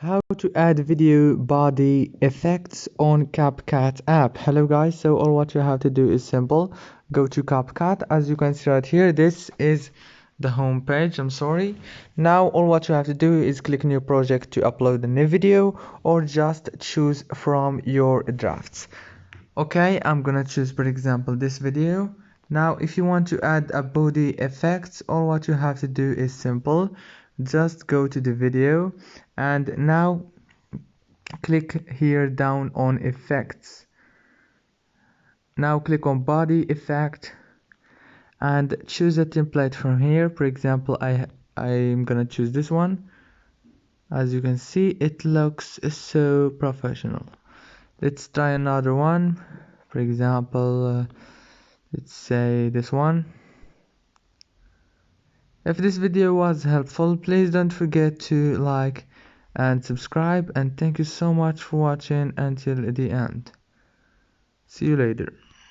How to add video body effects on CapCut app. Hello guys, so all what you have to do is simple. Go to CapCut. As you can see right here, this is the home page. Now all what you have to do is click new project to upload a new video, or just choose from your drafts. Okay, I'm gonna choose, for example, this video. Now if you want to add a body effects, all what you have to do is simple. Just go to the video and now click here down on effects. Now click on body effect and choose a template from here. For example, I'm gonna choose this one. As you can see, it looks so professional. Let's try another one. For example, let's say this one. If this video was helpful, please don't forget to like and subscribe, and thank you so much for watching until the end. See you later.